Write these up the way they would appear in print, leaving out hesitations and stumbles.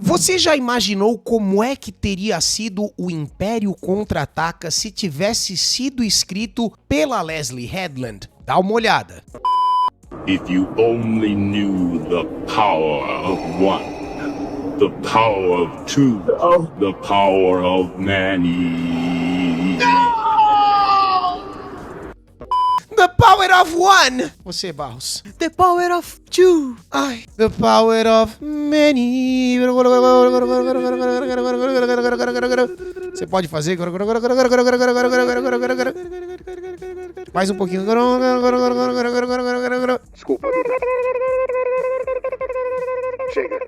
Você já imaginou como é que teria sido o Império Contra-Ataca se tivesse sido escrito pela Leslie Headland? Dá uma olhada. If you only knew the power of one, the power of two, the power of many. The power of one! Você, Barros. The power of two. Ai, the power of many. Você pode fazer? Mais um pouquinho. Desculpa. Chega.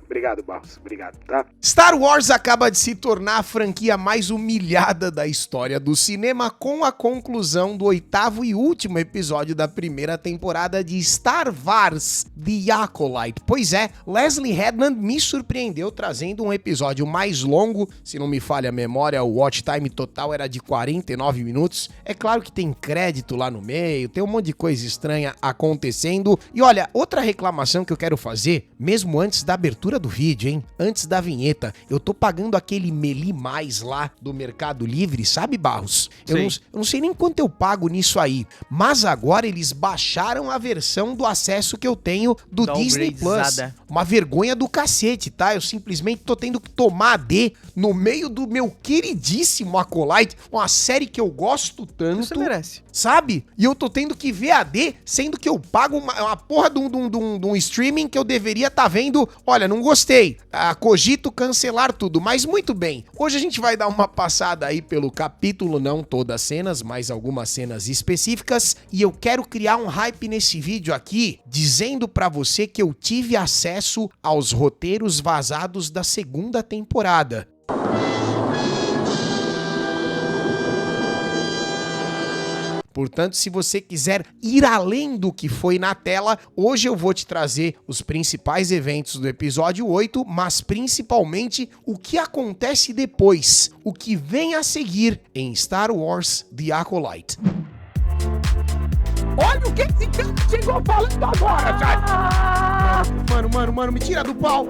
Obrigado, Barros. Obrigado, tá? Star Wars acaba de se tornar a franquia mais humilhada da história do cinema com a conclusão do 8º e último episódio da primeira temporada de Star Wars The Acolyte. Pois é, Leslie Headland me surpreendeu trazendo um episódio mais longo. Se não me falha a memória, o watch time total era de 49 minutos. É claro que tem crédito lá no meio, tem um monte de coisa estranha acontecendo. E olha, outra reclamação que eu quero fazer, mesmo antes da abertura do vídeo, hein? Antes da vinheta, eu tô pagando aquele Meli Mais lá do Mercado Livre, sabe, Barros? Eu não sei nem quanto eu pago nisso aí, mas agora eles baixaram a versão do acesso que eu tenho do Disney Plus. Uma vergonha do cacete, tá? Eu simplesmente tô tendo que tomar AD no meio do meu queridíssimo Acolyte, uma série que eu gosto tanto. Você merece. Sabe? E eu tô tendo que ver AD, sendo que eu pago uma porra de um streaming que eu deveria estar vendo. Olha, não gostei. Cogito cancelar tudo, mas muito bem. Hoje a gente vai dar uma passada aí pelo capítulo, não todas as cenas, mas algumas cenas específicas. E eu quero criar um hype nesse vídeo aqui, dizendo pra você que eu tive acesso aos roteiros vazados da segunda temporada. Portanto, se você quiser ir além do que foi na tela, hoje eu vou te trazer os principais eventos do episódio 8, mas principalmente o que acontece depois, o que vem a seguir em Star Wars The Acolyte. Olha o que esse cara chegou falando agora, cara! Mano, me tira do pau!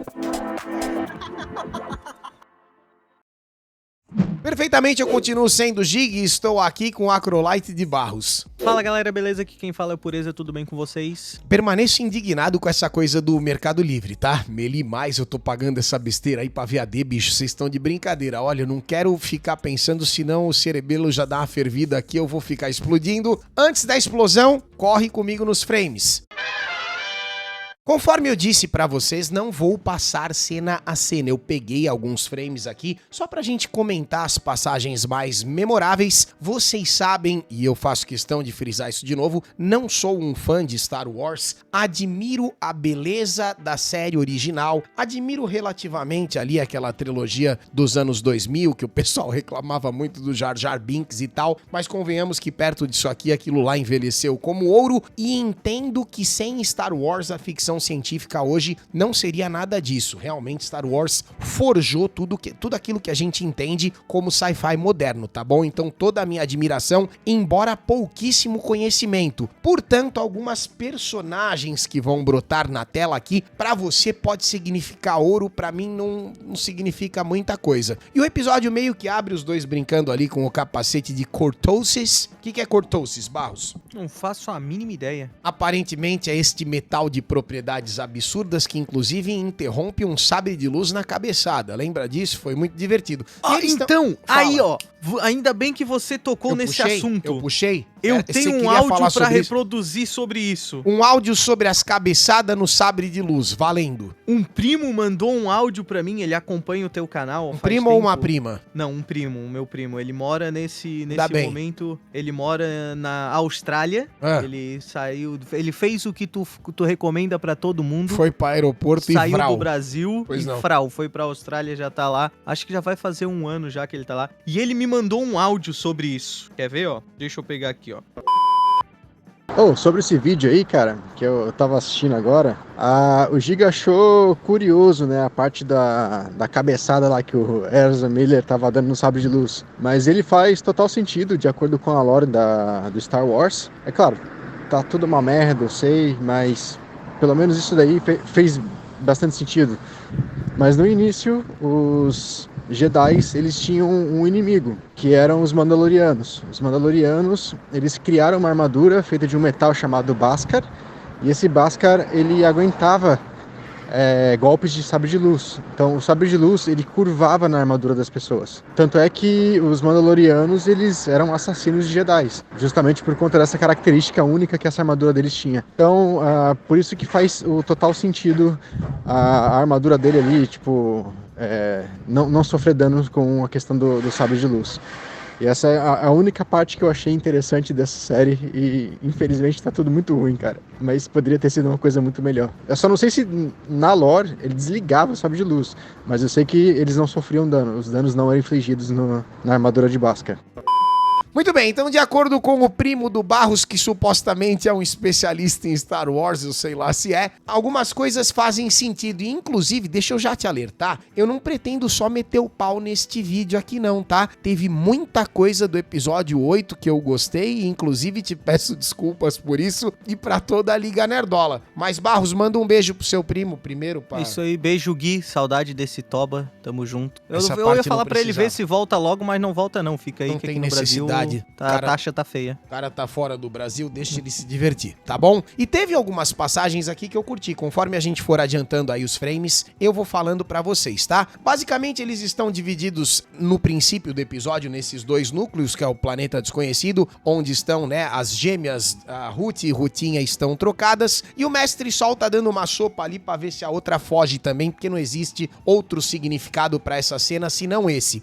Perfeitamente, eu continuo sendo Gig e estou aqui com o Acrolyte de Barros. Fala galera, beleza? Aqui quem fala é o Pureza, tudo bem com vocês? Permaneço indignado com essa coisa do Mercado Livre, tá? Meli Mais, eu tô pagando essa besteira aí pra VAD, bicho, vocês estão de brincadeira. Olha, eu não quero ficar pensando, senão o cerebelo já dá uma fervida aqui, eu vou ficar explodindo. Antes da explosão, corre comigo nos frames. Conforme eu disse pra vocês, não vou passar cena a cena. Eu peguei alguns frames aqui só pra gente comentar as passagens mais memoráveis. Vocês sabem, e eu faço questão de frisar isso de novo, não sou um fã de Star Wars, admiro a beleza da série original, admiro relativamente ali aquela trilogia dos anos 2000, que o pessoal reclamava muito do Jar Jar Binks e tal, mas convenhamos que perto disso aqui, aquilo lá envelheceu como ouro, e entendo que sem Star Wars a ficção científica hoje não seria nada disso. Realmente Star Wars forjou tudo aquilo que a gente entende como sci-fi moderno, tá bom? Então toda a minha admiração, embora pouquíssimo conhecimento. Portanto, algumas personagens que vão brotar na tela aqui, pra você pode significar ouro, pra mim não significa muita coisa. E o episódio meio que abre os dois brincando ali com o capacete de Cortosis. O que é Cortosis, Barros? Não faço a mínima ideia. Aparentemente é este metal de propriedades absurdas que inclusive interrompe um sabre de luz na cabeçada. Lembra disso? Foi muito divertido. Então, aí ó, ainda bem que você tocou nesse assunto. Eu puxei? Eu tenho um áudio pra reproduzir sobre isso. Um áudio sobre as cabeçadas no sabre de luz, valendo. Um primo mandou um áudio pra mim, ele acompanha o teu canal. Um primo ou uma prima? Não, um primo, o meu primo. Ele mora nesse momento, ele mora na Austrália. Ele saiu, ele fez o que tu recomenda pra todo mundo. Foi pra aeroporto e saiu do Brasil pois e não. foi pra Austrália, já tá lá. Acho que já vai fazer um ano já que ele tá lá. E ele me mandou um áudio sobre isso. Quer ver, ó? Deixa eu pegar aqui, ó. Sobre esse vídeo aí, cara, que eu tava assistindo agora, o Giga achou curioso, né, a parte da cabeçada lá que o Ezra Miller tava dando no sabre de luz. Mas ele faz total sentido, de acordo com a lore do Star Wars. É claro, tá tudo uma merda, eu sei, mas pelo menos isso daí fez bastante sentido. Mas no início, os Jedi, eles tinham um inimigo, que eram os Mandalorianos. Os Mandalorianos, eles criaram uma armadura feita de um metal chamado Beskar, e esse Beskar, ele aguentava golpes de sabre de luz. Então o sabre de luz, ele curvava na armadura das pessoas. Tanto é que os Mandalorianos, eles eram assassinos de Jedi, justamente por conta dessa característica única que essa armadura deles tinha. Então, por isso que faz o total sentido a armadura dele ali, tipo, não sofrer danos com a questão do sabre de luz. E essa é a única parte que eu achei interessante dessa série e infelizmente tá tudo muito ruim, cara. Mas poderia ter sido uma coisa muito melhor. Eu só não sei se na lore ele desligava o sabre de luz, mas eu sei que eles não sofriam dano, os danos não eram infligidos na armadura de Beskar. Muito bem, então de acordo com o primo do Barros, que supostamente é um especialista em Star Wars, eu sei lá se é, algumas coisas fazem sentido. E inclusive, deixa eu já te alertar, eu não pretendo só meter o pau neste vídeo aqui não, tá? Teve muita coisa do episódio 8 que eu gostei e inclusive te peço desculpas por isso e pra toda a Liga Nerdola. Mas Barros, manda um beijo pro seu primo primeiro, pá. Isso aí, beijo Gui, saudade desse Toba, tamo junto. Eu ia falar pra ele ver se volta logo, mas não volta não, fica aí não que tem aqui no Brasil... Cara, a taxa tá feia. O cara tá fora do Brasil, deixa ele se divertir, tá bom? E teve algumas passagens aqui que eu curti. Conforme a gente for adiantando aí os frames, eu vou falando pra vocês, tá? Basicamente, eles estão divididos no princípio do episódio nesses dois núcleos, que é o planeta desconhecido, onde estão, né, as gêmeas, a Ruth e Rutinha estão trocadas, e o Mestre Sol tá dando uma sopa ali pra ver se a outra foge também, porque não existe outro significado pra essa cena senão esse.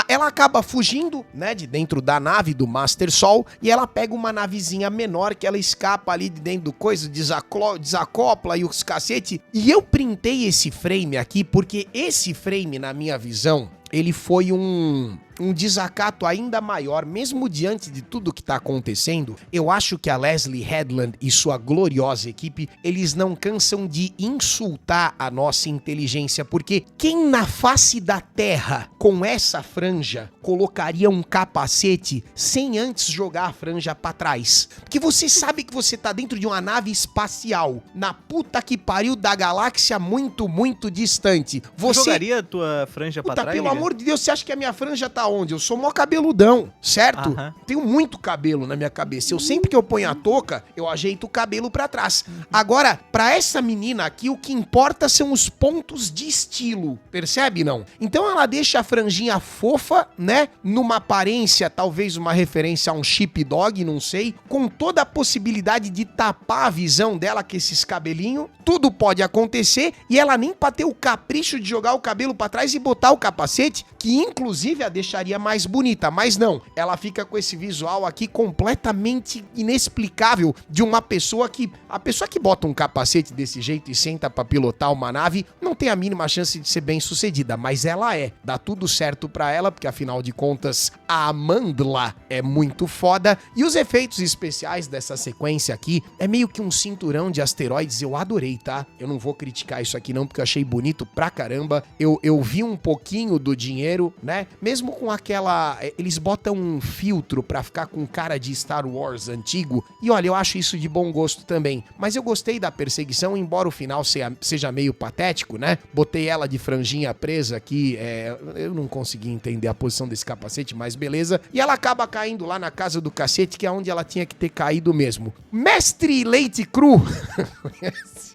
Ela acaba fugindo, né, de dentro da nave do Master Sol, e ela pega uma navezinha menor que ela escapa ali de dentro do coisa, desacopla e os cacete. E eu printei esse frame aqui porque esse frame, na minha visão, ele foi um desacato ainda maior, mesmo diante de tudo que tá acontecendo. Eu acho que a Leslie Headland e sua gloriosa equipe, eles não cansam de insultar a nossa inteligência, porque quem na face da Terra, com essa franja, colocaria um capacete sem antes jogar a franja pra trás? Porque você sabe que você tá dentro de uma nave espacial, na puta que pariu da galáxia muito, muito distante. Você jogaria a tua franja pra trás? Pelo amor de Deus, você acha que a minha franja tá onde? Eu sou mó cabeludão, certo? Tenho muito cabelo na minha cabeça. Eu sempre que eu ponho a touca, eu ajeito o cabelo pra trás. Agora, pra essa menina aqui, o que importa são os pontos de estilo, percebe não? Então ela deixa a franjinha fofa, né? Numa aparência, talvez uma referência a um sheepdog, não sei, com toda a possibilidade de tapar a visão dela com esses cabelinhos. Tudo pode acontecer e ela nem pra ter o capricho de jogar o cabelo pra trás e botar o capacete, que inclusive a deixaria mais bonita, mas não, ela fica com esse visual aqui completamente inexplicável de uma pessoa que... A pessoa que bota um capacete desse jeito e senta pra pilotar uma nave não tem a mínima chance de ser bem sucedida, mas ela é. Dá tudo certo pra ela, porque afinal de contas a Amandla é muito foda e os efeitos especiais dessa sequência aqui é meio que um cinturão de asteroides. Eu adorei, tá? Eu não vou criticar isso aqui não, porque eu achei bonito pra caramba. Eu vi um pouquinho do dinheiro, né? Mesmo com aquela... Eles botam um filtro pra ficar com cara de Star Wars antigo. E olha, eu acho isso de bom gosto também. Mas eu gostei da perseguição, embora o final seja meio patético, né? Botei ela de franjinha presa aqui. Eu não consegui entender a posição desse capacete, mas beleza. E ela acaba caindo lá na casa do cacete, que é onde ela tinha que ter caído mesmo. Mestre Leite Cru.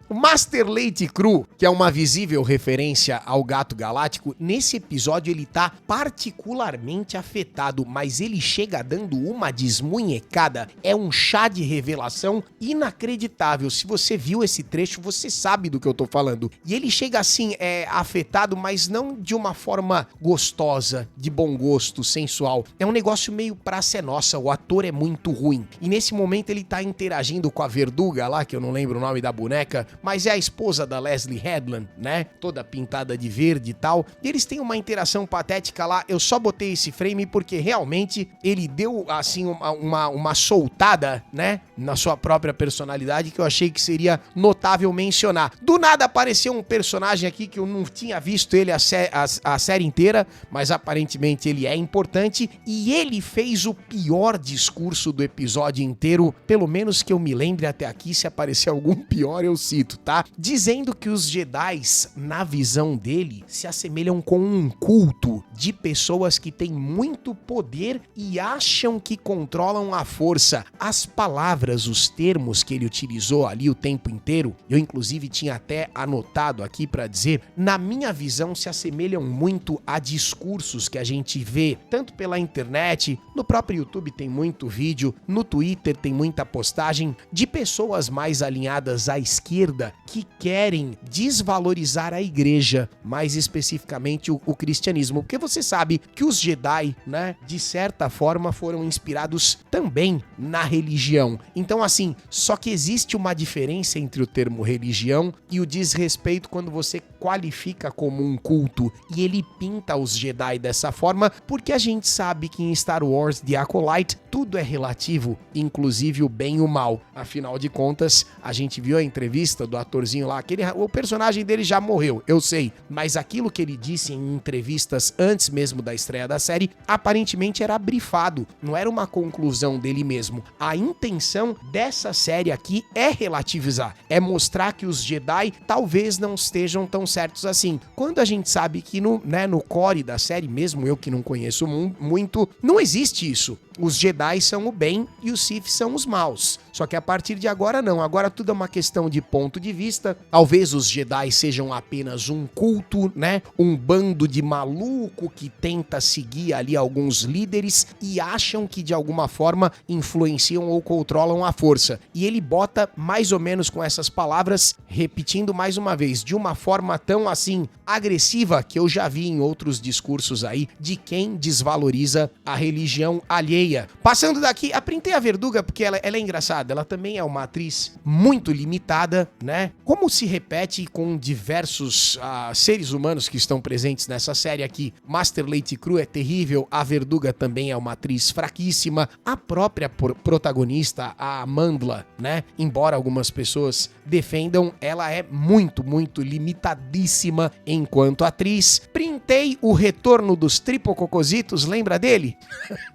O Master Leite Cru, que é uma visível referência ao Gato Galáctico, nesse episódio ele tá particularmente afetado, mas ele chega dando uma desmunhecada. É um chá de revelação inacreditável. Se você viu esse trecho, você sabe do que eu tô falando. E ele chega assim, afetado, mas não de uma forma gostosa, de bom gosto, sensual. É um negócio meio praça é nossa, o ator é muito ruim. E nesse momento ele tá interagindo com a Verduga lá, que eu não lembro o nome da boneca, mas é a esposa da Leslie Headland, né? Toda pintada de verde e tal. E eles têm uma interação respiração patética lá, eu só botei esse frame porque realmente ele deu, assim, uma soltada, né, na sua própria personalidade que eu achei que seria notável mencionar. Do nada apareceu um personagem aqui que eu não tinha visto ele a série inteira, mas aparentemente ele é importante, e ele fez o pior discurso do episódio inteiro, pelo menos que eu me lembre até aqui. Se aparecer algum pior eu cito, tá? Dizendo que os Jedis, na visão dele, se assemelham com um culto de pessoas que têm muito poder e acham que controlam a força. As palavras, os termos que ele utilizou ali o tempo inteiro, eu inclusive tinha até anotado aqui pra dizer, na minha visão se assemelham muito a discursos que a gente vê tanto pela internet, no próprio YouTube tem muito vídeo, no Twitter tem muita postagem de pessoas mais alinhadas à esquerda que querem desvalorizar a igreja, mais especificamente o cristianismo, porque você sabe que os Jedi, né, de certa forma foram inspirados também na religião. Então assim, só que existe uma diferença entre o termo religião e o desrespeito quando você qualifica como um culto, e ele pinta os Jedi dessa forma porque a gente sabe que em Star Wars The Acolyte tudo é relativo, inclusive o bem e o mal. Afinal de contas, a gente viu a entrevista do atorzinho lá, o personagem dele já morreu, eu sei, mas aquilo que ele disse em entrevistas antes mesmo da estreia da série, aparentemente era brifado, não era uma conclusão dele mesmo. A intenção dessa série aqui é relativizar, é mostrar que os Jedi talvez não estejam tão certos assim. Quando a gente sabe que no core da série, mesmo eu que não conheço muito, não existe isso. Os Jedi são o bem e os Sith são os maus. Só que a partir de agora não. Agora tudo é uma questão de ponto de vista. Talvez os Jedi sejam apenas um culto, né? Um bando de maluco que tenta seguir ali alguns líderes e acham que de alguma forma influenciam ou controlam a força. E ele bota mais ou menos com essas palavras, repetindo mais uma vez, de uma forma tão assim agressiva que eu já vi em outros discursos aí de quem desvaloriza a religião alheia. Passando daqui, printei a Verduga porque ela é engraçada, ela também é uma atriz muito limitada, né? Como se repete com diversos seres humanos que estão presentes nessa série aqui. Master Leite Cru é terrível, a Verduga também é uma atriz fraquíssima, a própria protagonista, a Amandla, né? Embora algumas pessoas defendam, ela é muito, muito limitadíssima enquanto atriz. Printei o retorno dos Tripococositos, lembra dele?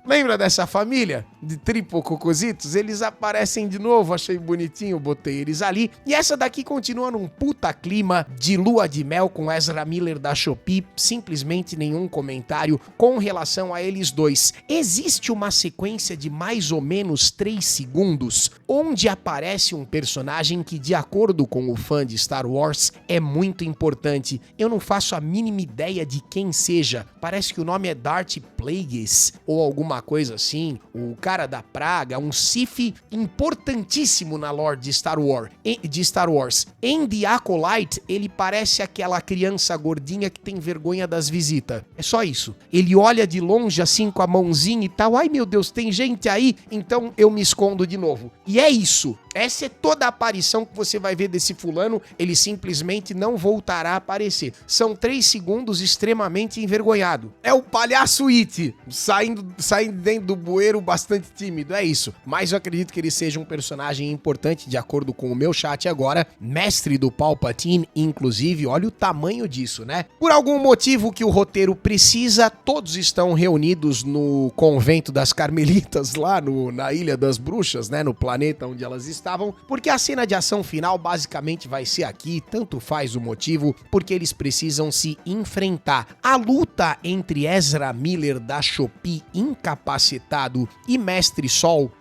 Lembra dessa família de Tripococositos? Eles aparecem de novo, achei bonitinho, botei eles ali. E essa daqui continua num puta clima de lua de mel com Ezra Miller da Shopee, simplesmente nenhum comentário com relação a eles dois. Existe uma sequência de mais ou menos 3 segundos, onde aparece um personagem que, de acordo com o fã de Star Wars, é muito importante. Eu não faço a mínima ideia de quem seja, parece que o nome é Darth Plagueis, ou alguma coisa assim, o cara da praga, um Sith importantíssimo na lore de Star Wars. Em The Acolyte, ele parece aquela criança gordinha que tem vergonha das visitas. É só isso. Ele olha de longe assim com a mãozinha e tal. Ai meu Deus, tem gente aí? Então eu me escondo de novo. E é isso. Essa é toda a aparição que você vai ver desse fulano. Ele simplesmente não voltará a aparecer. São 3 segundos extremamente envergonhado. É o palhaço It saindo dentro do bueiro bastante tímido. É isso. Mas eu acredito que ele seja um personagem importante, de acordo com o meu chat agora. Mestre do Palpatine, inclusive. Olha o tamanho disso, né? Por algum motivo que o roteiro precisa, todos estão reunidos no convento das Carmelitas, lá na Ilha das Bruxas, né? No planeta onde elas estavam, porque a cena de ação final basicamente vai ser aqui, tanto faz o motivo, porque eles precisam se enfrentar. A luta entre Ezra Miller da Shopee, incapacitado, e Mestre Sol,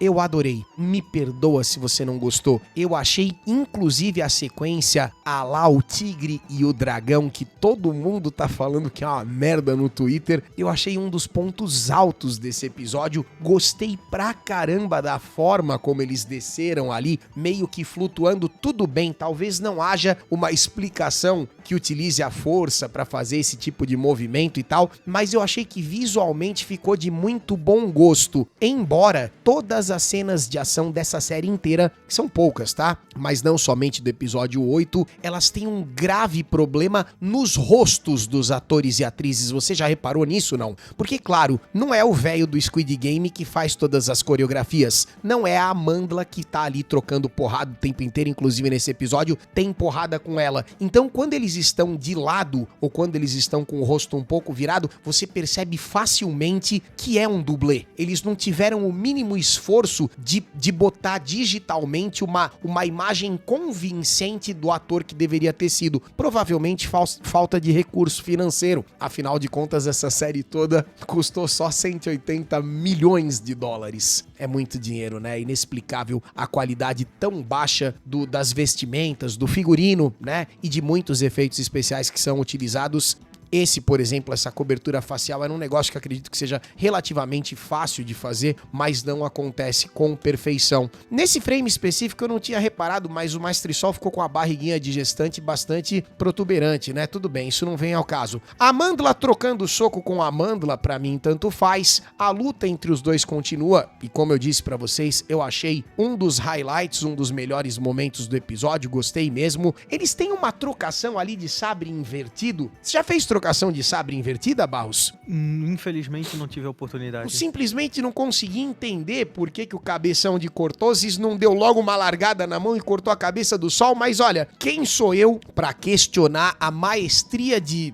eu adorei. Me perdoa se você não gostou. Eu achei, inclusive, a sequência a lá o tigre e o dragão, que todo mundo tá falando que é uma merda no Twitter, eu achei um dos pontos altos desse episódio. Gostei pra caramba da forma como eles desceram ali, meio que flutuando. Tudo bem, talvez não haja uma explicação que utilize a força pra fazer esse tipo de movimento e tal, mas eu achei que visualmente ficou de muito bom gosto, embora todas as cenas de ação dessa série inteira, que são poucas, tá? mas não somente do episódio 8, elas têm um grave problema nos rostos dos atores e atrizes. Você já reparou nisso, não? Porque, claro, não é o velho do Squid Game que faz todas as coreografias, não é a Amandla que tá ali trocando porrada o tempo inteiro, inclusive nesse episódio tem porrada com ela. Então, quando eles estão de lado, ou quando eles estão com o rosto um pouco virado, você percebe facilmente que é um dublê. Eles não tiveram o mínimo esforço de botar digitalmente uma imagem convincente do ator que deveria ter sido. Provavelmente falta de recurso financeiro. Afinal de contas, essa série toda custou só 180 milhões de dólares. É muito dinheiro, né? Inexplicável a qualidade tão baixa das vestimentas, do figurino, né? E de muitos efeitos especiais que são utilizados. Esse, por exemplo, essa cobertura facial era um negócio que acredito que seja relativamente fácil de fazer, mas não acontece com perfeição. Nesse frame específico eu não tinha reparado, mas o Maestrisol ficou com a barriguinha de gestante bastante protuberante, né? Tudo bem, isso não vem ao caso. A Amandla trocando soco com a Amandla, pra mim, tanto faz. A luta entre os dois continua, e como eu disse pra vocês, eu achei um dos highlights, um dos melhores momentos do episódio, gostei mesmo. Eles têm uma trocação ali de sabre invertido. Você já fez trocação de sabre invertida, Barros? Infelizmente não tive a oportunidade. Eu simplesmente não consegui entender por que o cabeção de Cortoses não deu logo uma largada na mão e cortou a cabeça do Sol, mas olha, quem sou eu pra questionar a maestria de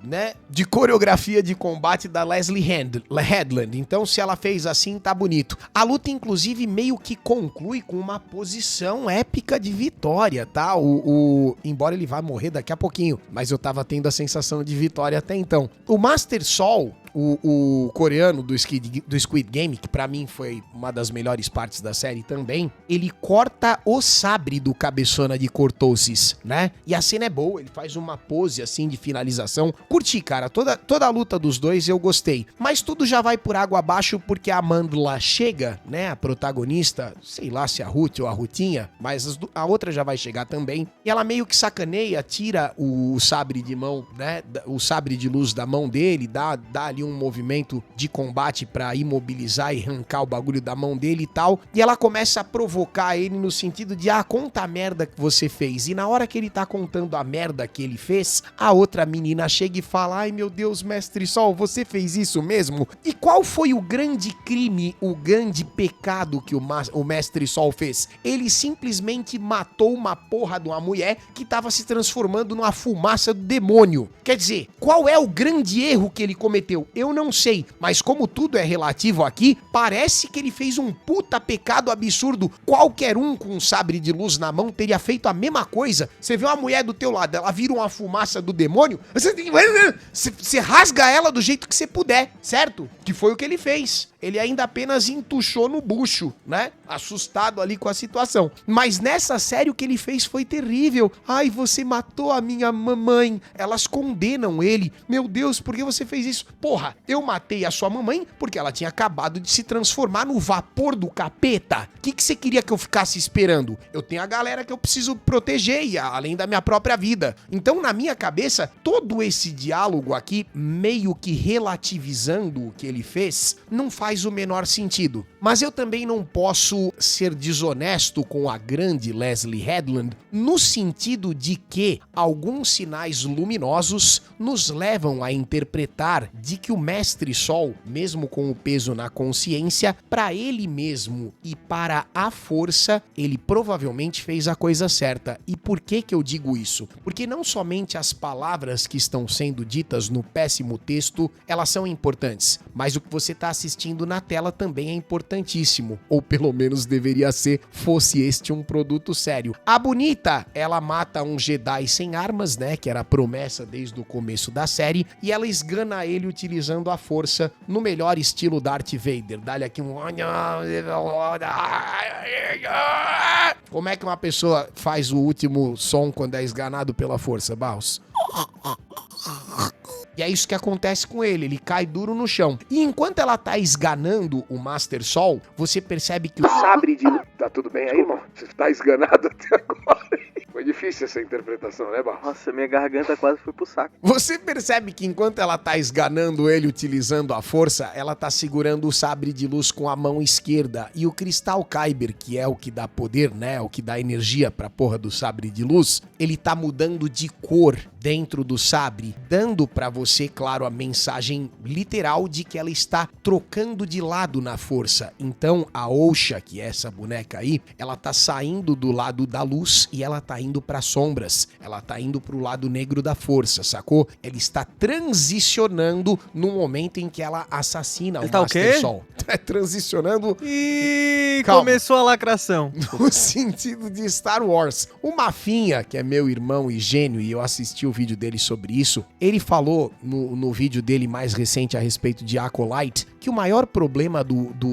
coreografia de combate da Leslie Headland? Então, se ela fez assim, tá bonito. A luta, inclusive, meio que conclui com uma posição épica de vitória, tá? Embora ele vá morrer daqui a pouquinho, mas eu tava tendo a sensação de vitória até então. O Master Sol, o coreano do Squid Game, que pra mim foi uma das melhores partes da série também, ele corta o sabre do cabeçona de Cortoses, né? E a cena é boa, ele faz uma pose assim de finalização. Curti, cara, toda a luta dos dois eu gostei. Mas tudo já vai por água abaixo porque a Amandla chega, né? A protagonista, sei lá se a Ruth ou a Rutinha, mas a outra já vai chegar também. E ela meio que sacaneia, tira o sabre de mão, né? O sabre de luz da mão dele, dá ali um movimento de combate pra imobilizar e arrancar o bagulho da mão dele e tal, e ela começa a provocar ele no sentido de, conta a merda que você fez, e na hora que ele tá contando a merda que ele fez, a outra menina chega e fala, ai meu Deus, Mestre Sol, você fez isso mesmo? E qual foi o grande crime, o grande pecado que o Mestre Sol fez? Ele simplesmente matou uma porra de uma mulher que tava se transformando numa fumaça do demônio. Quer dizer, qual é o grande erro que ele cometeu? Eu não sei, mas como tudo é relativo aqui, parece que ele fez um puta pecado absurdo. Qualquer um com um sabre de luz na mão teria feito a mesma coisa. Você vê uma mulher do teu lado, ela vira uma fumaça do demônio, você rasga ela do jeito que você puder, certo? Que foi o que ele fez. Ele ainda apenas entuchou no bucho, né? Assustado ali com a situação. Mas nessa série o que ele fez foi terrível. Ai, você matou a minha mamãe. Elas condenam ele. Meu Deus, por que você fez isso? Porra, eu matei a sua mamãe porque ela tinha acabado de se transformar no vapor do capeta. O que você queria que eu ficasse esperando? Eu tenho a galera que eu preciso proteger, além da minha própria vida. Então, na minha cabeça, todo esse diálogo aqui, meio que relativizando o que ele fez, não faz o menor sentido. Mas eu também não posso ser desonesto com a grande Leslie Headland, no sentido de que alguns sinais luminosos nos levam a interpretar de que o Mestre Sol, mesmo com o peso na consciência, para ele mesmo e para a força, ele provavelmente fez a coisa certa. E por que eu digo isso? Porque não somente as palavras que estão sendo ditas no péssimo texto, elas são importantes, mas o que você está assistindo na tela também é importantíssimo, ou pelo menos deveria ser, fosse este um produto sério. A bonita, ela mata um Jedi sem armas, né, que era a promessa desde o começo da série, e ela esgana ele utilizando a força no melhor estilo Darth Vader. Dá-lhe aqui um... Como é que uma pessoa faz o último som quando é esganado pela força, Barros? E é isso que acontece com ele, ele cai duro no chão. E enquanto ela tá esganando o Master Sol, você percebe que o sabre de luz... Tá tudo bem aí, irmão? Você tá esganado até agora? Foi difícil. difícil essa interpretação, né, Barros? Nossa, minha garganta quase foi pro saco. Você percebe que enquanto ela tá esganando ele utilizando a força, ela tá segurando o sabre de luz com a mão esquerda. E o Cristal Kyber, que é o que dá poder, né, o que dá energia pra porra do sabre de luz, ele tá mudando de cor dentro do sabre, dando pra você, claro, a mensagem literal de que ela está trocando de lado na força. Então, a Osha, que é essa boneca aí, ela tá saindo do lado da luz e ela tá indo para sombras. Ela tá indo pro lado negro da força, sacou? Ela está transicionando no momento em que ela assassina o Master Sol. É transicionando. E começou a lacração. No sentido de Star Wars. O Mafinha, que é meu irmão e gênio, e eu assisti o vídeo dele sobre isso, ele falou no vídeo dele mais recente a respeito de Acolyte, que o maior problema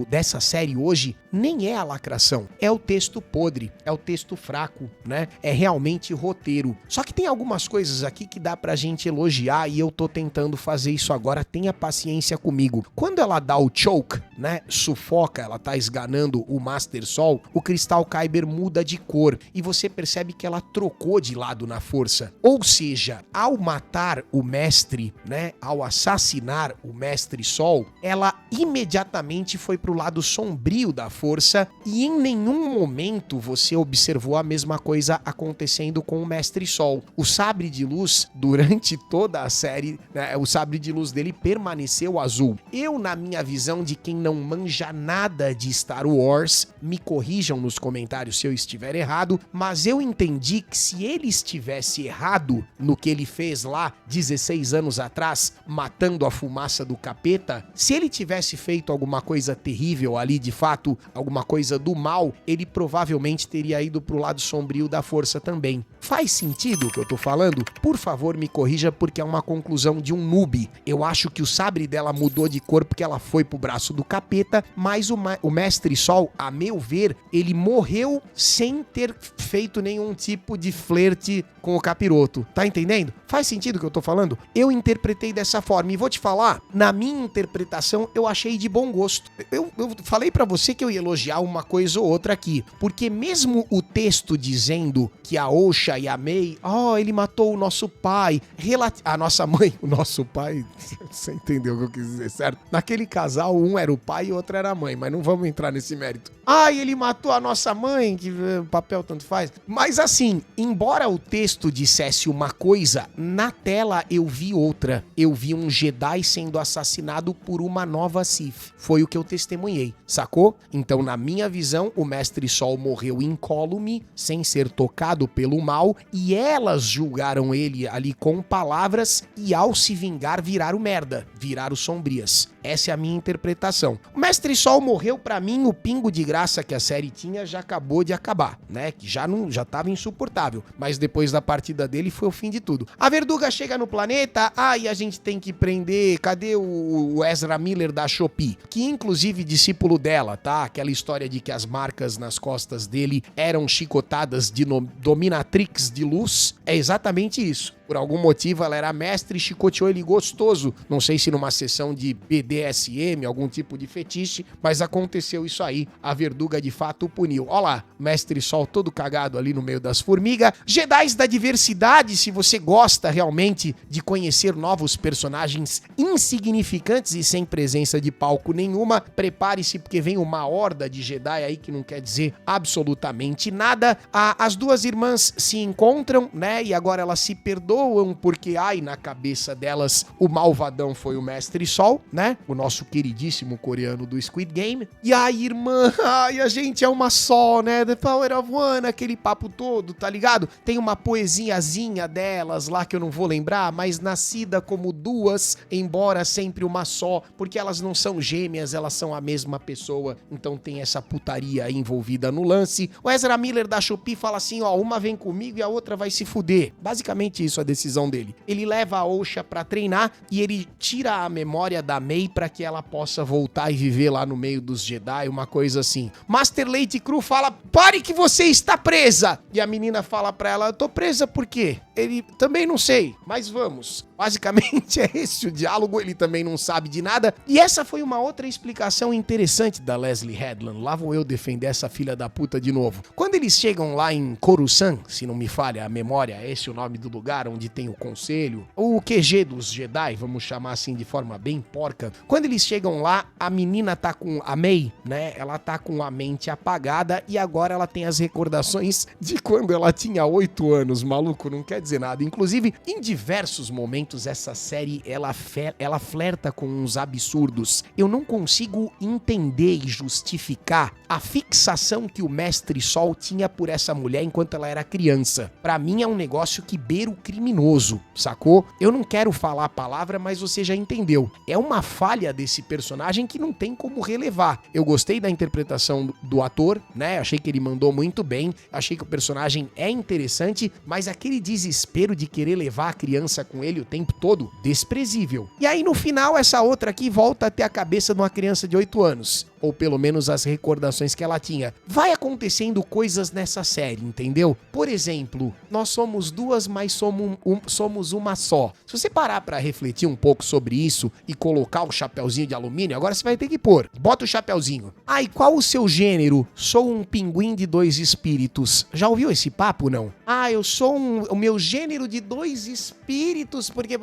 dessa série hoje nem é a lacração, é o texto podre, é o texto fraco, né? É realmente roteiro. Só que tem algumas coisas aqui que dá pra gente elogiar e eu tô tentando fazer isso agora, tenha paciência comigo. Quando ela dá o choke, né, sufoca, ela tá esganando o Master Sol, o Cristal Kyber muda de cor e você percebe que ela trocou de lado na força. Ou seja, ao matar o Mestre, né, ao assassinar o Mestre Sol, ela imediatamente foi pro lado sombrio da força e em nenhum momento você observou a mesma coisa acontecendo com o Mestre Sol. O sabre de luz, durante toda a série, né, o sabre de luz dele permaneceu azul. Eu, na minha visão de quem não manja nada de Star Wars, me corrijam nos comentários se eu estiver errado, mas eu entendi que se ele estivesse errado no que ele fez lá 16 anos atrás, matando a fumaça do capeta, se ele tivesse feito alguma coisa terrível ali, de fato, alguma coisa do mal, ele provavelmente teria ido pro lado sombrio da força também. Faz sentido o que eu tô falando? Por favor, me corrija, porque é uma conclusão de um noob. Eu acho que o sabre dela mudou de cor porque ela foi pro braço do capeta, mas o Mestre Sol, a meu ver, ele morreu sem ter feito nenhum tipo de flerte com o capiroto. Tá entendendo? Faz sentido o que eu tô falando? Eu interpretei dessa forma e vou te falar, na minha interpretação, eu achei de bom gosto. Eu falei pra você que eu ia elogiar uma coisa ou outra aqui, porque mesmo o texto dizendo que a Osha e a May, ele matou o nosso pai, a nossa mãe, o nosso pai, você entendeu o que eu quis dizer, certo? Naquele casal, um era o pai e o outro era a mãe, mas não vamos entrar nesse mérito. Ele matou a nossa mãe, que papel tanto faz. Mas assim, embora o texto dissesse uma coisa, na tela eu vi outra. Eu vi um Jedi sendo assassinado por uma nova Sith. Foi o que eu testemunhei, sacou? Então, na minha visão, o Mestre Sol morreu incólume, sem ser tocado pelo mal, e elas julgaram ele ali com palavras e ao se vingar viraram merda, viraram sombrias. Essa é a minha interpretação. O Mestre Sol morreu, pra mim, o pingo de graça que a série tinha já acabou de acabar, né? Que já tava insuportável. Mas depois da partida dele foi o fim de tudo. A Verduga chega no planeta, e a gente tem que prender, cadê o Ezra Miller da Shopee? Que inclusive discípulo dela, tá? Aquela história de que as marcas nas costas dele eram chicotadas de dominatrix de luz. É exatamente isso. Por algum motivo ela era mestre e chicoteou ele gostoso. Não sei se numa sessão de BDSM, algum tipo de fetiche, mas aconteceu isso aí. A Verduga de fato puniu. Ó lá, Mestre Sol todo cagado ali no meio das formigas. Jedis da diversidade, se você gosta realmente de conhecer novos personagens insignificantes e sem presença de palco nenhuma, prepare-se porque vem uma horda de Jedi aí que não quer dizer absolutamente nada. As duas irmãs se encontram, né? E agora elas se perdoam porque, na cabeça delas, o malvadão foi o Mestre Sol, né? O nosso queridíssimo coreano do Squid Game. E a irmã, a gente é uma só, né? The Power of One, aquele papo todo, tá ligado? Tem uma poesiazinha delas lá que eu não vou lembrar, mas nascida como duas, embora sempre uma só, porque elas não são gêmeas, elas são a mesma pessoa, então tem essa putaria aí envolvida no lance. O Ezra Miller da Shopee fala assim, uma vem comigo e a outra vai se fuder. Basicamente isso, a decisão dele. Ele leva a Osha pra treinar e ele tira a memória da Mei pra que ela possa voltar e viver lá no meio dos Jedi, uma coisa assim. Master Late Crew fala, pare que você está presa! E a menina fala pra ela, eu tô presa por quê? Ele, também não sei, mas vamos. Basicamente é esse o diálogo, ele também não sabe de nada. E essa foi uma outra explicação interessante da Leslie Headland. Lá vou eu defender essa filha da puta de novo. Quando eles chegam lá em Coruscant, se não me falha a memória, esse é o nome do lugar onde tem o conselho, o QG dos Jedi, vamos chamar assim de forma bem porca. Quando eles chegam lá, a menina tá com a Mei, né? Ela tá com a mente apagada e agora ela tem as recordações de quando ela tinha 8 anos, maluco, não quer dizer nada. Inclusive, em diversos momentos, essa série, ela flerta com uns absurdos. Eu não consigo entender e justificar a fixação que o Mestre Sol tinha por essa mulher enquanto ela era criança. Pra mim é um negócio que beira o criminoso, sacou? Eu não quero falar a palavra, mas você já entendeu. É uma falha desse personagem que não tem como relevar. Eu gostei da interpretação do ator, né? Achei que ele mandou muito bem, achei que o personagem é interessante, mas aquele desespero de querer levar a criança com ele o tempo todo, desprezível. E aí no final essa outra aqui volta a ter a cabeça de uma criança de 8 anos. Ou pelo menos as recordações que ela tinha. Vai acontecendo coisas nessa série, entendeu? Por exemplo, nós somos duas, mas somos uma só. Se você parar pra refletir um pouco sobre isso e colocar o chapeuzinho de alumínio, agora você vai ter que pôr. Bota o chapeuzinho. Ah, e qual o seu gênero? Sou um pinguim de 2 espíritos. Já ouviu esse papo, não? Ah, eu sou o meu gênero de 2 espíritos, porque...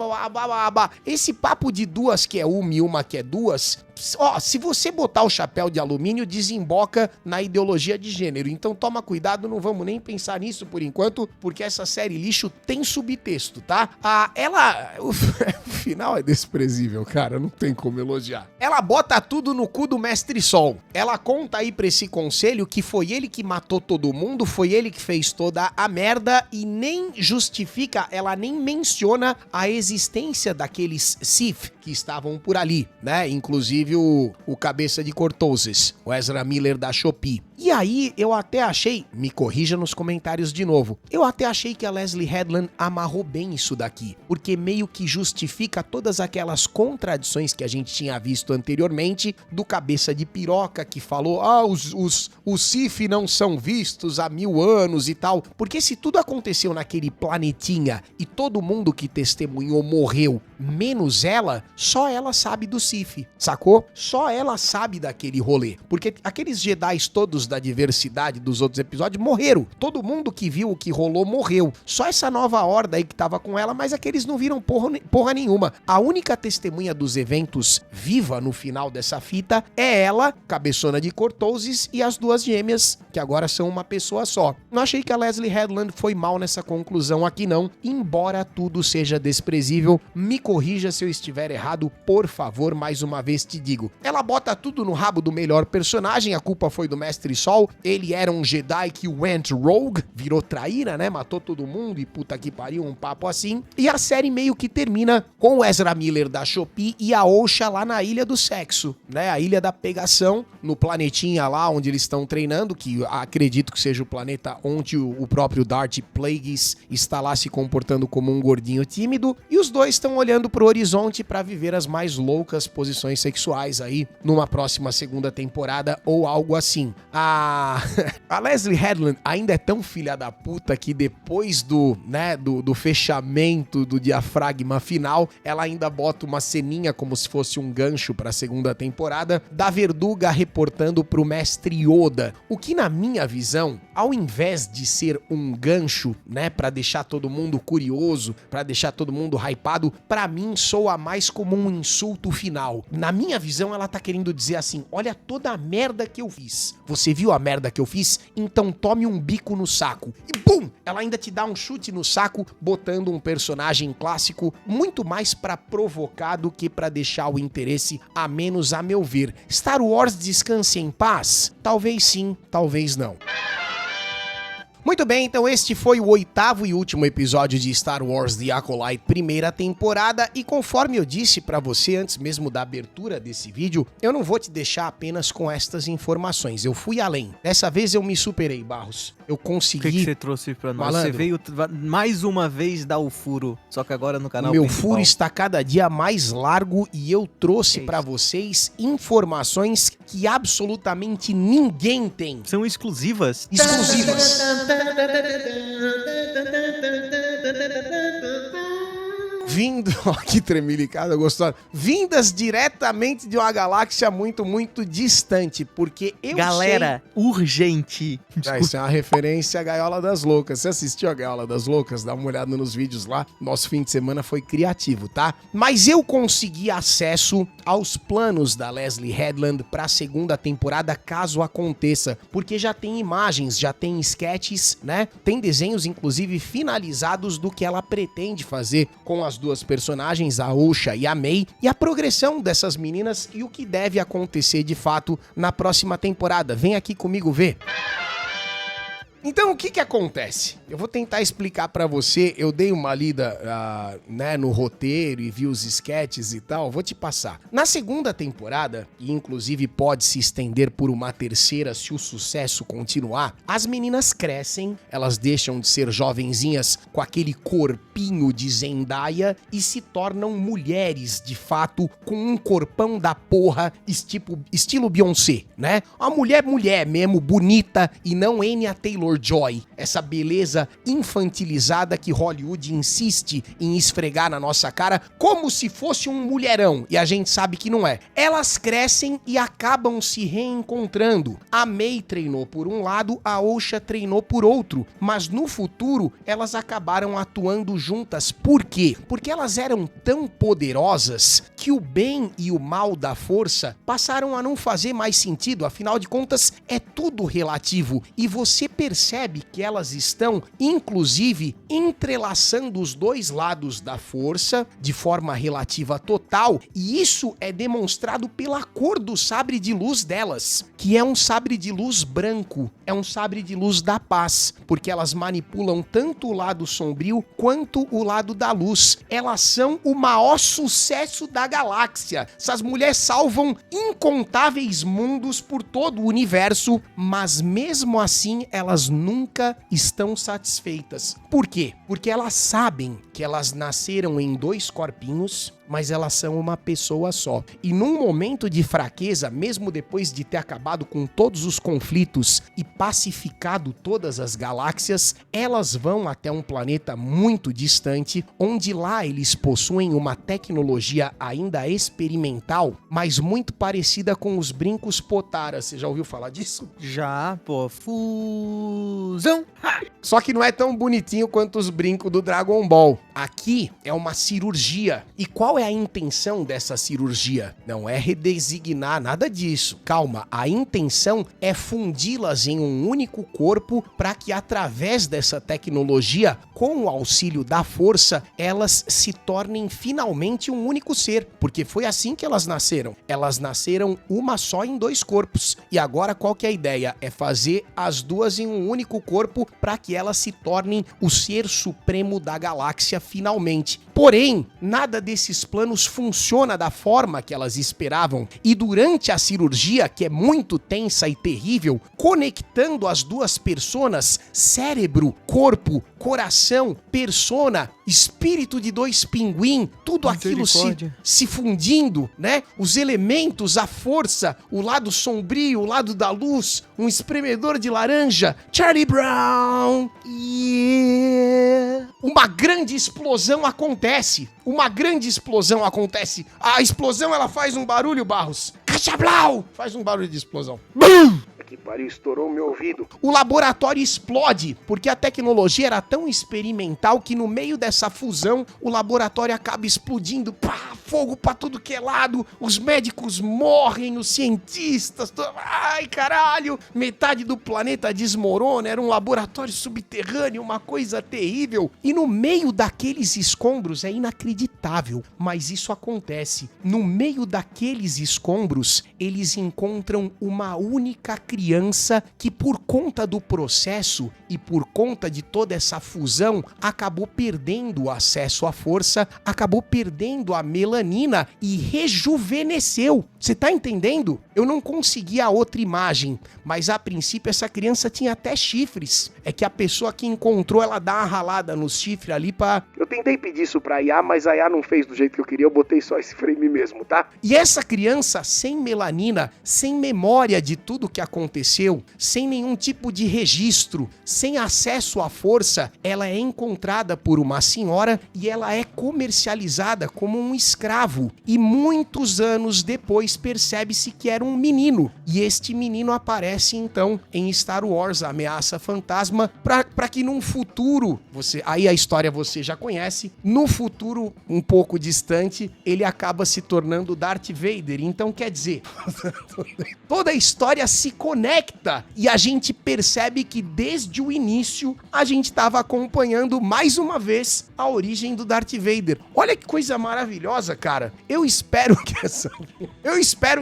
Esse papo de 2 que é uma e uma que é 2... Ó, se você botar o chapéu de alumínio, desemboca na ideologia de gênero. Então toma cuidado, não vamos nem pensar nisso por enquanto, porque essa série lixo tem subtexto, tá? O final é desprezível, cara, não tem como elogiar. Ela bota tudo no cu do Mestre Sol. Ela conta aí pra esse conselho que foi ele que matou todo mundo, foi ele que fez toda a merda e nem justifica, ela nem menciona a existência daqueles Sith que estavam por ali, né? Inclusive o cabeça de Cortoses, o Ezra Miller da Shopee. E aí eu até achei, me corrija nos comentários de novo, eu até achei que a Leslie Headland amarrou bem isso daqui, porque meio que justifica todas aquelas contradições que a gente tinha visto anteriormente do cabeça de piroca que falou, os Sith não são vistos há 1000 anos e tal, porque se tudo aconteceu naquele planetinha e todo mundo que testemunhou morreu, menos ela, só ela sabe do Sith, sacou? Só ela sabe daquele rolê, porque aqueles Jedi todos da diversidade dos outros episódios morreram. Todo mundo que viu o que rolou morreu. Só essa nova horda aí que tava com ela, mas aqueles não viram porra nenhuma. A única testemunha dos eventos viva no final dessa fita é ela, cabeçona de Cortoses, e as 2 gêmeas, que agora são uma pessoa só. Não achei que a Leslie Headland foi mal nessa conclusão aqui não, embora tudo seja desprezível. Me corrija se eu estiver errado, por favor, mais uma vez te digo. Ela bota tudo no rabo do melhor personagem, a culpa foi do Mestre Sol, ele era um Jedi que went rogue, virou traíra, né, matou todo mundo e puta que pariu, um papo assim. E a série meio que termina com o Ezra Miller da Shopee e a Osha lá na Ilha do Sexo, né, a Ilha da Pegação, no planetinha lá onde eles estão treinando, que acredito que seja o planeta onde o próprio Darth Plagueis está lá se comportando como um gordinho tímido, e os dois estão olhando pro horizonte para viver as mais loucas posições sexuais aí numa próxima 2ª temporada ou algo assim. A Leslie Headland ainda é tão filha da puta que depois do fechamento do diafragma final, ela ainda bota uma ceninha como se fosse um gancho pra 2ª temporada da Verduga reportando pro Mestre Yoda, o que na minha visão, ao invés de ser um gancho, né, pra deixar todo mundo curioso, pra deixar todo mundo hypado, pra mim soa mais como um insulto final. Na minha visão, ela tá querendo dizer assim, olha toda a merda que eu fiz. Você viu a merda que eu fiz? Então tome um bico no saco. E bum! Ela ainda te dá um chute no saco, botando um personagem clássico muito mais pra provocar do que pra deixar o interesse a menos, a meu ver. Star Wars descanse em paz? Talvez sim, talvez não. Muito bem, então este foi o 8º e último episódio de Star Wars The Acolyte, primeira temporada, e conforme eu disse pra você antes mesmo da abertura desse vídeo, eu não vou te deixar apenas com estas informações, eu fui além. Dessa vez eu me superei, Barros. Eu consegui... O que você trouxe pra nós? Malandro, você veio mais uma vez dar o furo, só que agora no canal o meu principal. furo está cada dia mais largo e eu trouxe pra vocês informações que absolutamente ninguém tem. São exclusivas. Exclusivas. Vindo, ó, que tremilicada gostosa, vindas diretamente de uma galáxia muito, muito distante, porque eu Galera, urgente. Isso é uma referência à Gaiola das Loucas. Você assistiu a Gaiola das Loucas? Dá uma olhada nos vídeos lá. Nosso fim de semana foi criativo, tá? Mas eu consegui acesso aos planos da Leslie Headland pra segunda temporada, caso aconteça, porque já tem imagens, já tem sketches, né? Tem desenhos, inclusive, finalizados do que ela pretende fazer com as duas personagens, a Osha e a May, e a progressão dessas meninas e o que deve acontecer de fato na próxima temporada. Vem aqui comigo ver. Então, o que acontece? Eu vou tentar explicar pra você, eu dei uma lida né, no roteiro e vi os sketches e tal, vou te passar. Na segunda temporada, e inclusive pode se estender por uma terceira se o sucesso continuar, as meninas crescem, elas deixam de ser jovenzinhas com aquele corpinho de Zendaya e se tornam mulheres, de fato, com um corpão da porra, estilo Beyoncé, né? Uma mulher mesmo, bonita, e não Anya Taylor-Joy, essa beleza infantilizada que Hollywood insiste em esfregar na nossa cara como se fosse um mulherão, e a gente sabe que não é. Elas crescem e acabam se reencontrando. A May treinou por um lado, a Osha treinou por outro, mas no futuro elas acabaram atuando juntas. Por quê? Porque elas eram tão poderosas que o bem e o mal da força passaram a não fazer mais sentido, afinal de contas é tudo relativo, e você percebe que elas estão, inclusive, entrelaçando os dois lados da força de forma relativa total, e isso é demonstrado pela cor do sabre de luz delas, que é um sabre de luz branco, é um sabre de luz da paz, porque elas manipulam tanto o lado sombrio quanto o lado da luz. Elas são o maior sucesso da galáxia. Essas mulheres salvam incontáveis mundos por todo o universo, mas mesmo assim elas nunca estão satisfeitas. Por quê? Porque elas sabem que elas nasceram em dois corpinhos, mas elas são uma pessoa só. E num momento de fraqueza, mesmo depois de ter acabado com todos os conflitos e pacificado todas as galáxias, elas vão até um planeta muito distante, onde lá eles possuem uma tecnologia ainda experimental, mas muito parecida com os brincos Potara. Você já ouviu falar disso? Já, pô. Fusão! Só que não é tão bonitinho quanto os brincos do Dragon Ball. Aqui é uma cirurgia. E qual é a intenção dessa cirurgia? Não é redesignar nada disso. Calma, a intenção é fundi-las em um único corpo para que através dessa tecnologia, com o auxílio da força, elas se tornem finalmente um único ser. Porque foi assim que elas nasceram. Elas nasceram uma só em dois corpos. E agora qual que é a ideia? É fazer as duas em um único corpo para que elas se tornem o ser supremo da galáxia finalmente. Porém, nada desses planos funciona da forma que elas esperavam, e durante a cirurgia, que é muito tensa e terrível, conectando as duas personas, cérebro, corpo, coração, persona, espírito de dois pinguim, tudo aquilo se fundindo, né? Os elementos, a força, o lado sombrio, o lado da luz, um espremedor de laranja, Charlie Brown, yeah. Uma grande explosão acontece. A explosão, ela faz um barulho, Barros. Cachablau! Faz um barulho de explosão. BUM! Que pariu, estourou o meu ouvido. O laboratório explode, porque a tecnologia era tão experimental que no meio dessa fusão, o laboratório acaba explodindo. Pá! fogo pra tudo que é lado, os médicos morrem, os cientistas, ai caralho, metade do planeta desmorona, era um laboratório subterrâneo, uma coisa terrível. E no meio daqueles escombros, é inacreditável, mas isso acontece. No meio daqueles escombros, eles encontram uma única criança que, por conta do processo e por conta de toda essa fusão, acabou perdendo o acesso à força, acabou perdendo a melanina e rejuvenesceu. Você tá entendendo? Eu não consegui a outra imagem, mas a princípio essa criança tinha até chifres. É que a pessoa que encontrou, ela dá uma ralada no chifre ali pra... Eu tentei pedir isso pra IA, mas a IA não fez do jeito que eu queria, eu botei só esse frame mesmo, tá? E essa criança, sem melanina, sem memória de tudo que aconteceu, sem nenhum tipo de registro, sem acesso à força, ela é encontrada por uma senhora e ela é comercializada como um escravo. E muitos anos depois percebe-se que era um menino. E este menino aparece então em Star Wars, a Ameaça Fantasma, para que num futuro, aí a história você já conhece, no futuro um pouco distante, ele acaba se tornando Darth Vader. Então quer dizer, toda a história se conecta e a gente percebe que desde o início a gente estava acompanhando mais uma vez a origem do Darth Vader. Olha que coisa maravilhosa, cara. Eu espero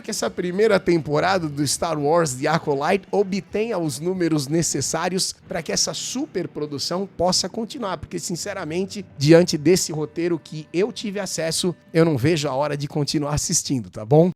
que essa primeira temporada do Star Wars The Acolyte obtenha os números necessários para que essa super produção possa continuar, porque sinceramente, diante desse roteiro que eu tive acesso, eu não vejo a hora de continuar assistindo, tá bom?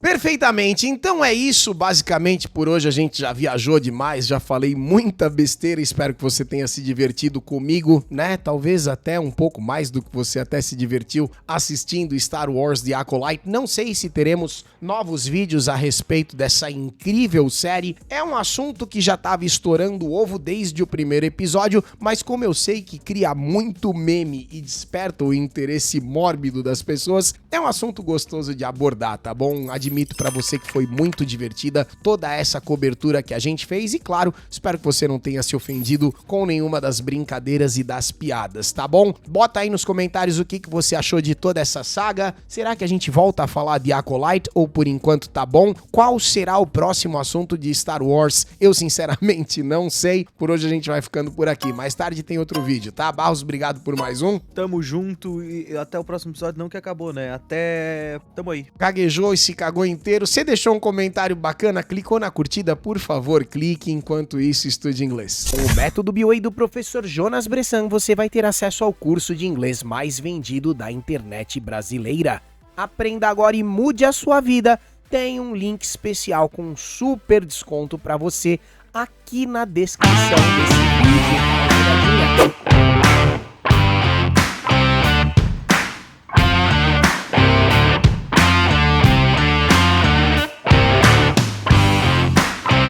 Perfeitamente, então é isso, basicamente por hoje a gente já viajou demais, já falei muita besteira, espero que você tenha se divertido comigo, né, talvez até um pouco mais do que você até se divertiu assistindo Star Wars The Acolyte. Não sei se teremos novos vídeos a respeito dessa incrível série, é um assunto que já estava estourando o ovo desde o primeiro episódio, mas como eu sei que cria muito meme e desperta o interesse mórbido das pessoas, é um assunto gostoso de abordar, tá bom? Admito pra você que foi muito divertida toda essa cobertura que a gente fez e, claro, espero que você não tenha se ofendido com nenhuma das brincadeiras e das piadas, tá bom? Bota aí nos comentários o que você achou de toda essa saga. Será que a gente volta a falar de Acolyte ou por enquanto tá bom? Qual será o próximo assunto de Star Wars? Eu sinceramente não sei. Por hoje a gente vai ficando por aqui. Mais tarde tem outro vídeo, tá? Barros, obrigado por mais um. Tamo junto e até o próximo episódio, não que acabou, né? Até... Tamo aí. Gaguejou e se cagou inteiro. Você deixou um comentário bacana, clicou na curtida, por favor, clique. Enquanto isso, estude inglês. Com o método BioWay do professor Jonas Bressan, você vai ter acesso ao curso de inglês mais vendido da internet brasileira. Aprenda agora e mude a sua vida. Tem um link especial com um super desconto para você aqui na descrição desse vídeo.